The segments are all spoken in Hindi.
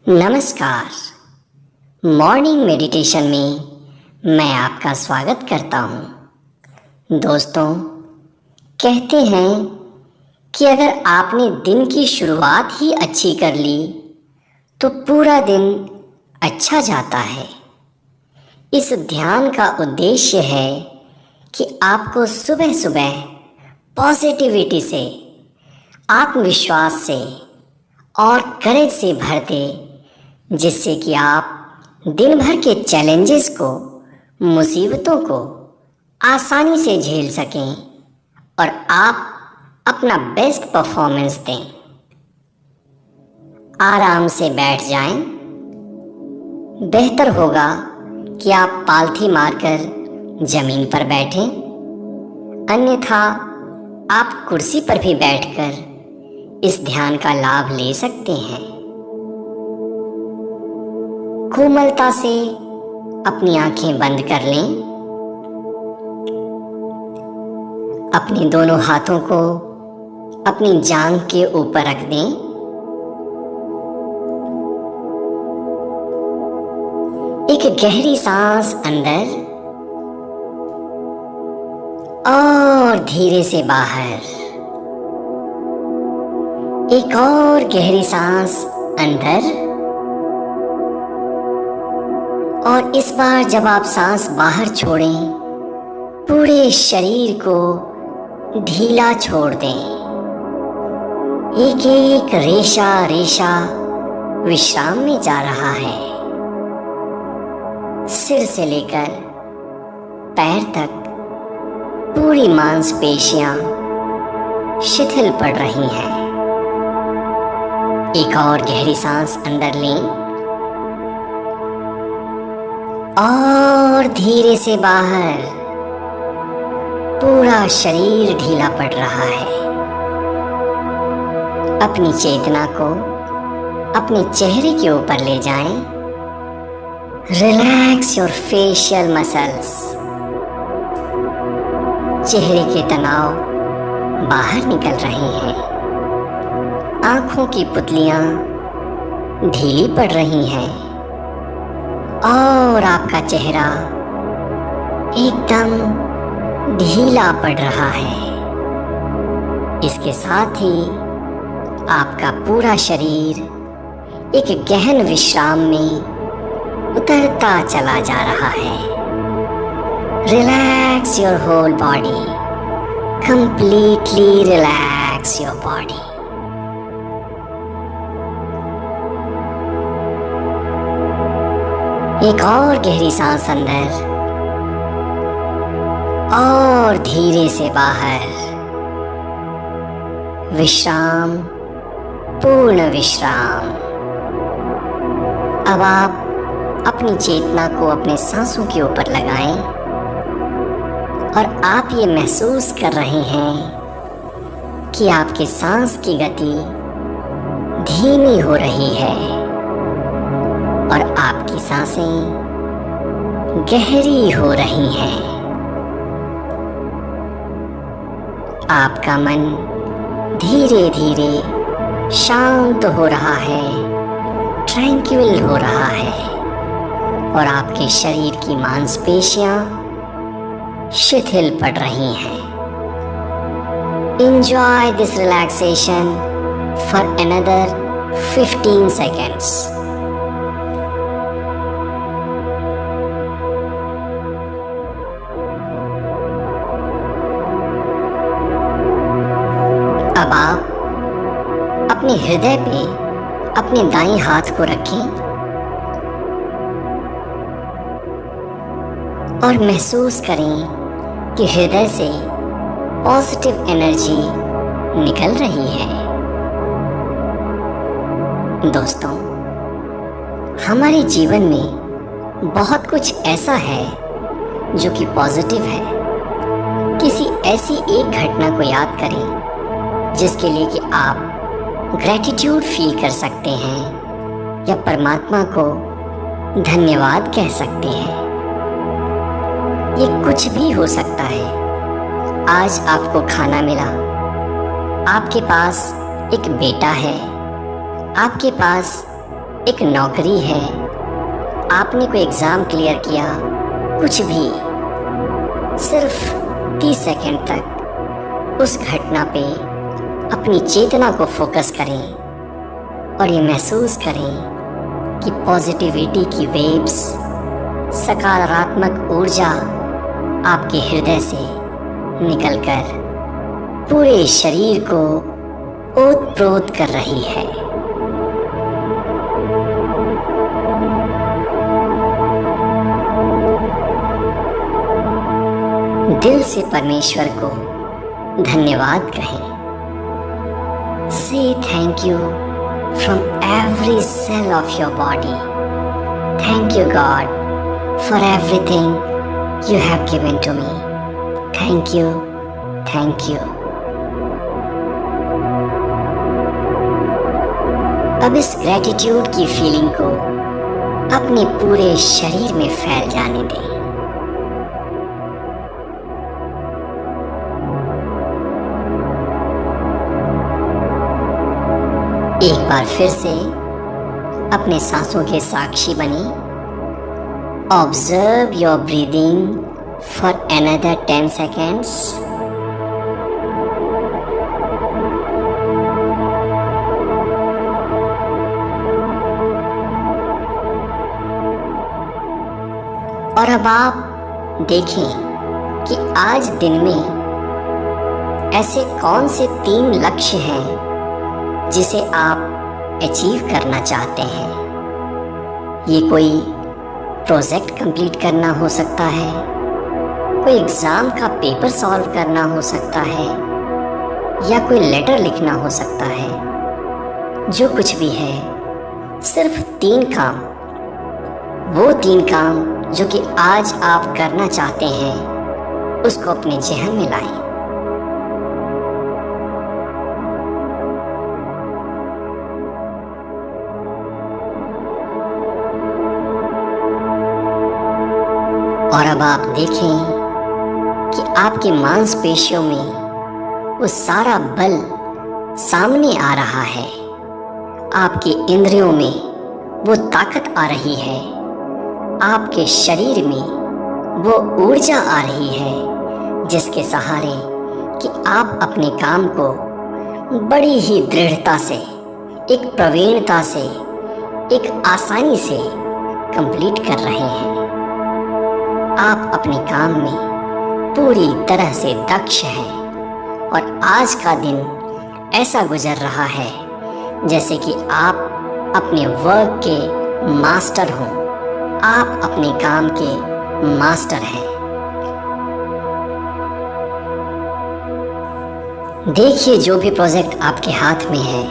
नमस्कार। मॉर्निंग मेडिटेशन में मैं आपका स्वागत करता हूँ। दोस्तों, कहते हैं कि अगर आपने दिन की शुरुआत ही अच्छी कर ली तो पूरा दिन अच्छा जाता है। इस ध्यान का उद्देश्य है कि आपको सुबह सुबह पॉजिटिविटी से, आत्मविश्वास से और करेज से भर दे, जिससे कि आप दिन भर के चैलेंजेस को, मुसीबतों को आसानी से झेल सकें और आप अपना बेस्ट परफॉर्मेंस दें। आराम से बैठ जाएं। बेहतर होगा कि आप पालथी मारकर जमीन पर बैठें, अन्यथा आप कुर्सी पर भी बैठकर इस ध्यान का लाभ ले सकते हैं। कोमलता से अपनी आंखें बंद कर लें। अपने दोनों हाथों को अपनी जांघ के ऊपर रख दें। एक गहरी सांस अंदर और धीरे से बाहर। एक और गहरी सांस अंदर, और इस बार जब आप सांस बाहर छोड़ें, पूरे शरीर को ढीला छोड़ दें। एक एक रेशा रेशा विश्राम में जा रहा है। सिर से लेकर पैर तक पूरी मांसपेशियां शिथिल पड़ रही हैं। एक और गहरी सांस अंदर लें और धीरे से बाहर। पूरा शरीर ढीला पड़ रहा है। अपनी चेतना को अपने चेहरे के ऊपर ले जाएं। Relax your facial muscles. चेहरे के तनाव बाहर निकल रहे हैं। आंखों की पुतलियां ढीली पड़ रही हैं और आपका चेहरा एकदम ढीला पड़ रहा है। इसके साथ ही आपका पूरा शरीर एक गहन विश्राम में उतरता चला जा रहा है। Relax your whole body. Completely relax your body. एक और गहरी सांस अंदर और धीरे से बाहर। विश्राम, पूर्ण विश्राम। अब आप अपनी चेतना को अपने सांसों के ऊपर लगाएं और आप ये महसूस कर रहे हैं कि आपके सांस की गति धीमी हो रही है और आपकी सांसें गहरी हो रही हैं। आपका मन धीरे धीरे शांत हो रहा है, ट्रैंक्विल हो रहा है और आपके शरीर की मांसपेशियां शिथिल पड़ रही हैं। Enjoy this relaxation for another 15 seconds. अब आप अपने हृदय पे अपने दाईं हाथ को रखें और महसूस करें कि हृदय से पॉजिटिव एनर्जी निकल रही है। दोस्तों, हमारे जीवन में बहुत कुछ ऐसा है जो कि पॉजिटिव है। किसी ऐसी एक घटना को याद करें जिसके लिए कि आप ग्रैटिट्यूड फील कर सकते हैं या परमात्मा को धन्यवाद कह सकते हैं। ये कुछ भी हो सकता है। आज आपको खाना मिला, आपके पास एक बेटा है, आपके पास एक नौकरी है, आपने कोई एग्ज़ाम क्लियर किया, कुछ भी, सिर्फ 30 सेकंड तक उस घटना पे अपनी चेतना को फोकस करें और ये महसूस करें कि पॉजिटिविटी की वेव्स, सकारात्मक ऊर्जा आपके हृदय से निकलकर पूरे शरीर को ओत-प्रोत कर रही है। दिल से परमेश्वर को धन्यवाद कहें। Say thank you from every cell of your body. Thank you God for everything you have given to me. Thank you, thank you. अब इस ग्रेटिट्यूड की फीलिंग को अपने पूरे शरीर में फैल जाने दें। एक बार फिर से अपने सांसों के साक्षी बने। Observe your breathing for another 10 seconds। और अब आप देखें कि आज दिन में ऐसे कौन से 3 लक्ष्य हैं जिसे आप अचीव करना चाहते हैं। ये कोई प्रोजेक्ट कंप्लीट करना हो सकता है, कोई एग्ज़ाम का पेपर सॉल्व करना हो सकता है, या कोई लेटर लिखना हो सकता है। जो कुछ भी है, सिर्फ 3 काम, वो 3 काम जो कि आज आप करना चाहते हैं, उसको अपने ज़हन में लाएं। और अब आप देखें कि आपकी मांसपेशियों में वो सारा बल सामने आ रहा है, आपके इंद्रियों में वो ताकत आ रही है, आपके शरीर में वो ऊर्जा आ रही है जिसके सहारे कि आप अपने काम को बड़ी ही दृढ़ता से, एक प्रवीणता से, एक आसानी से कंप्लीट कर रहे हैं। आप अपने काम में पूरी तरह से दक्ष हैं और आज का दिन ऐसा गुजर रहा है जैसे कि आप अपने वर्क के मास्टर हों, आप अपने काम के मास्टर हैं। देखिए, जो भी प्रोजेक्ट आपके हाथ में है,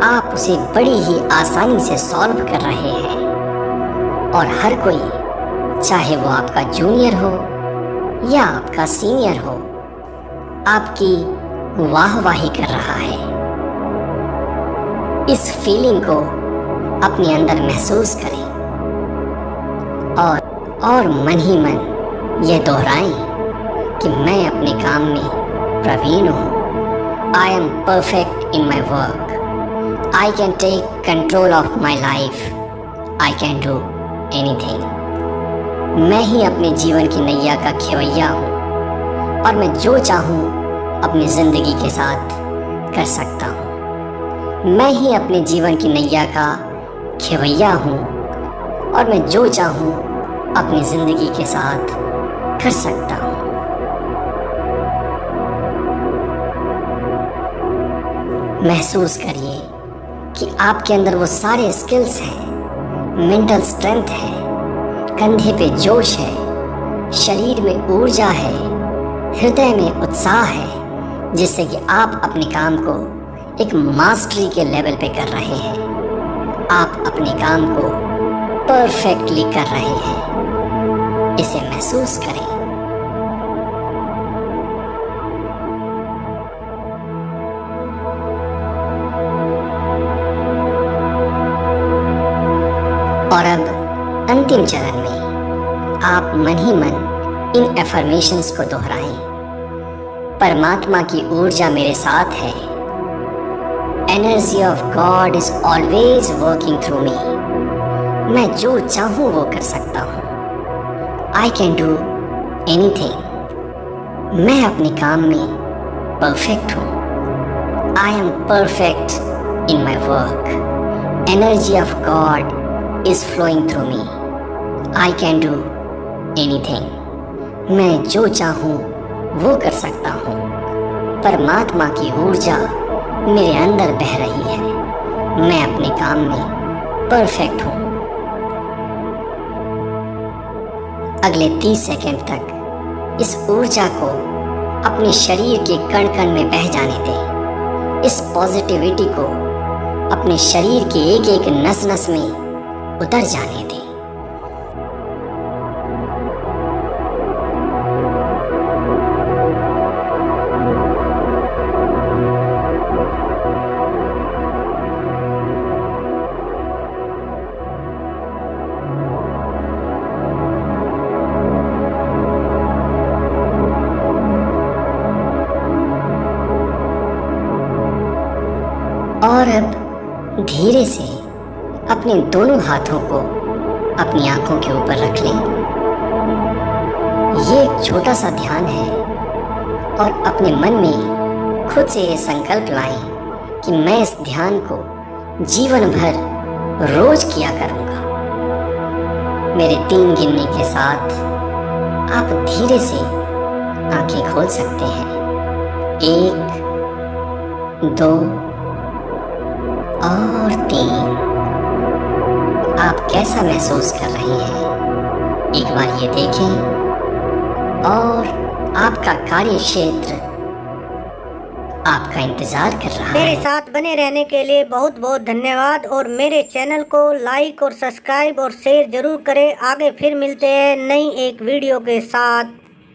आप उसे बड़ी ही आसानी से सॉल्व कर रहे हैं और हर कोई, चाहे वो आपका जूनियर हो या आपका सीनियर हो, आपकी वाहवाही कर रहा है। इस फीलिंग को अपने अंदर महसूस करें और मन ही मन ये दोहराएं कि मैं अपने काम में प्रवीण हूँ। I am perfect in my work. I can take control of my life. I can do anything. मैं ही अपने जीवन की नैया का खेवैया हूँ और मैं जो चाहूँ अपनी ज़िंदगी के साथ कर सकता हूँ। मैं ही अपने जीवन की नैया का खेवैया हूँ और मैं जो चाहूँ अपनी ज़िंदगी के साथ कर सकता हूँ। महसूस करिए कि आपके अंदर वो सारे स्किल्स हैं, मेंटल स्ट्रेंथ है, कंधे पे जोश है, शरीर में ऊर्जा है, हृदय में उत्साह है, जिससे कि आप अपने काम को एक मास्टरी के लेवल पे कर रहे हैं। आप अपने काम को परफेक्टली कर रहे हैं। इसे महसूस करें। और अब अंतिम चरण में आप मन ही मन इन एफर्मेशंस को दोहराएं। परमात्मा की ऊर्जा मेरे साथ है। Energy of God is always working through me. मैं जो चाहूँ वो कर सकता हूँ। I can do anything. मैं अपने काम में परफेक्ट हूँ। I am perfect in my work. Energy of God is flowing through me. I can do anything. मैं जो चाहूँ वो कर सकता हूँ। परमात्मा की ऊर्जा मेरे अंदर बह रही है। मैं अपने काम में परफेक्ट हूँ। अगले 30 सेकंड तक इस ऊर्जा को अपने शरीर के कण कण में बह जाने दें। इस पॉजिटिविटी को अपने शरीर के एक एक नस नस में उतर जाने दें। और अब धीरे से अपने दोनों हाथों को अपनी आंखों के ऊपर रख लें। ये एक छोटा सा ध्यान है और अपने मन में खुद से ये संकल्प लाएं कि मैं इस ध्यान को जीवन भर रोज किया करूंगा। मेरे 3 गिनने के साथ आप धीरे से आंखें खोल सकते हैं। 1, 2 और 3। आप कैसा महसूस कर रहे हैं एक बार ये देखें। और आपका कार्य क्षेत्र आपका इंतजार कर रहा है। मेरे साथ बने रहने के लिए बहुत बहुत धन्यवाद और मेरे चैनल को लाइक और सब्सक्राइब और शेयर जरूर करें। आगे फिर मिलते हैं नई एक वीडियो के साथ।